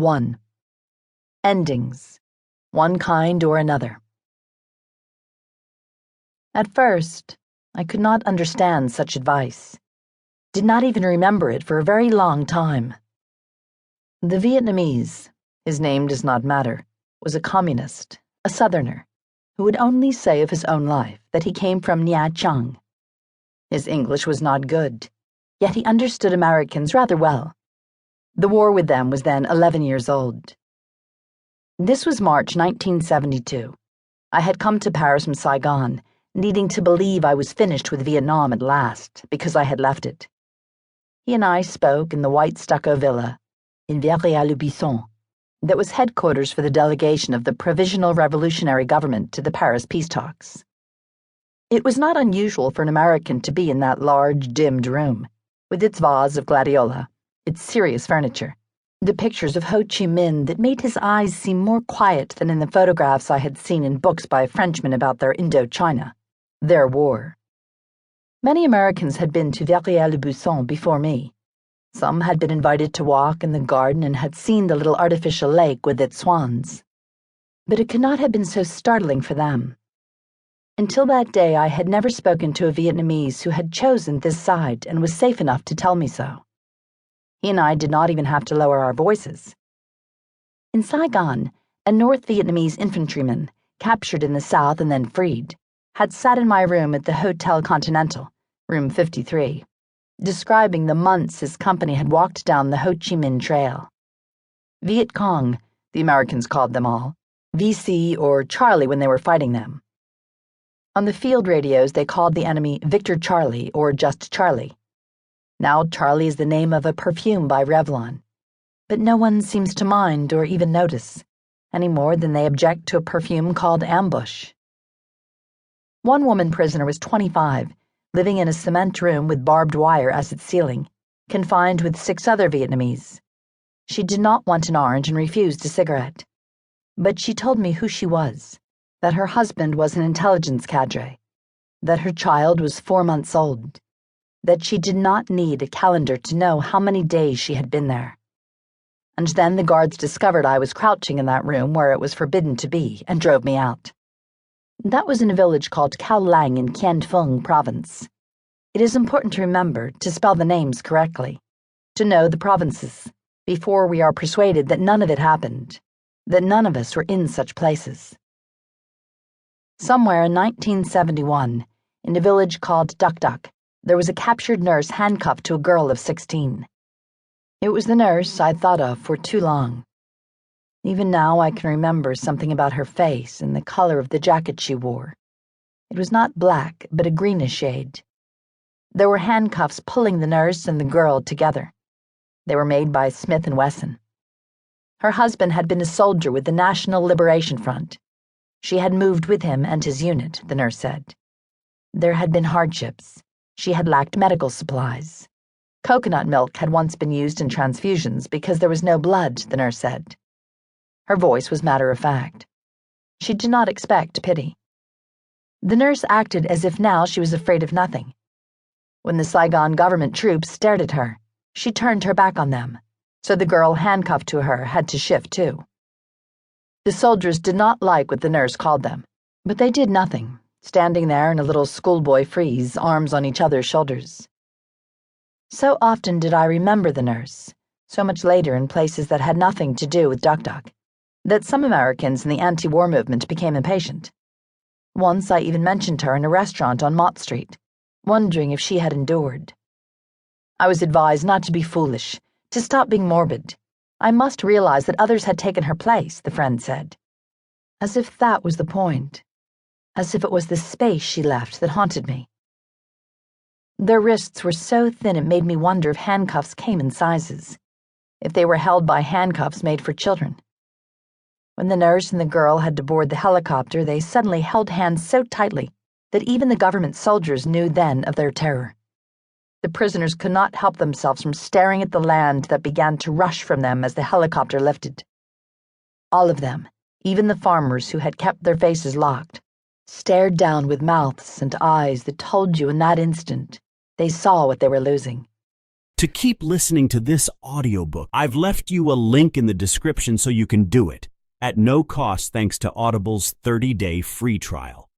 1. Endings, one kind or another. At first, I could not understand such advice, did not even remember it for a very long time. The Vietnamese, his name does not matter, was a communist, a southerner, who would only say of his own life that he came from Nha Trang. His English was not good, yet he understood Americans rather well. The war with them was then 11 years old. This was March 1972. I had come to Paris from Saigon, needing to believe I was finished with Vietnam at last, because I had left it. He and I spoke in the white stucco villa in Verrières-le-Buisson that was headquarters for the delegation of the Provisional Revolutionary Government to the Paris peace talks. It was not unusual for an American to be in that large, dimmed room, with its vase of gladiola, its serious furniture, the pictures of Ho Chi Minh that made his eyes seem more quiet than in the photographs I had seen in books by Frenchmen about their Indochina, their war. Many Americans had been to Verrières-le-Buisson before me. Some had been invited to walk in the garden and had seen the little artificial lake with its swans. But it could not have been so startling for them. Until that day, I had never spoken to a Vietnamese who had chosen this side and was safe enough to tell me so. He and I did not even have to lower our voices. In Saigon, a North Vietnamese infantryman, captured in the south and then freed, had sat in my room at the Hotel Continental, room 53, describing the months his company had walked down the Ho Chi Minh Trail. Viet Cong, the Americans called them all, VC or Charlie when they were fighting them. On the field radios, they called the enemy Victor Charlie or just Charlie. Now Charlie is the name of a perfume by Revlon. But no one seems to mind or even notice, any more than they object to a perfume called Ambush. One woman prisoner was 25, living in a cement room with barbed wire as its ceiling, confined with 6 other Vietnamese. She did not want an orange and refused a cigarette. But she told me who she was, that her husband was an intelligence cadre, that her child was 4 months old, that she did not need a calendar to know how many days she had been there. And then the guards discovered I was crouching in that room where it was forbidden to be and drove me out. That was in a village called Cao Lang in Quien Phuong province. It is important to remember to spell the names correctly, to know the provinces, before we are persuaded that none of it happened, that none of us were in such places. Somewhere in 1971, in a village called Duc Duc, there was a captured nurse handcuffed to a girl of 16. It was the nurse I'd thought of for too long. Even now I can remember something about her face and the color of the jacket she wore. It was not black, but a greenish shade. There were handcuffs pulling the nurse and the girl together. They were made by Smith & Wesson. Her husband had been a soldier with the National Liberation Front. She had moved with him and his unit, the nurse said. There had been hardships. She had lacked medical supplies. Coconut milk had once been used in transfusions because there was no blood, the nurse said. Her voice was matter-of-fact. She did not expect pity. The nurse acted as if now she was afraid of nothing. When the Saigon government troops stared at her, she turned her back on them, so the girl handcuffed to her had to shift too. The soldiers did not like what the nurse called them, but they did nothing, standing there in a little schoolboy freeze, arms on each other's shoulders. So often did I remember the nurse, so much later in places that had nothing to do with Duc Duc, that some Americans in the anti-war movement became impatient. Once I even mentioned her in a restaurant on Mott Street, wondering if she had endured. I was advised not to be foolish, to stop being morbid. I must realize that others had taken her place, the friend said. As if that was the point. As if it was the space she left that haunted me. Their wrists were so thin it made me wonder if handcuffs came in sizes, if they were held by handcuffs made for children. When the nurse and the girl had to board the helicopter, they suddenly held hands so tightly that even the government soldiers knew then of their terror. The prisoners could not help themselves from staring at the land that began to rush from them as the helicopter lifted. All of them, even the farmers who had kept their faces locked, stared down with mouths and eyes that told you in that instant they saw what they were losing. to keep listening to this audiobook. I've left you a link in the description so you can do it, at no cost thanks to Audible's 30-day free trial.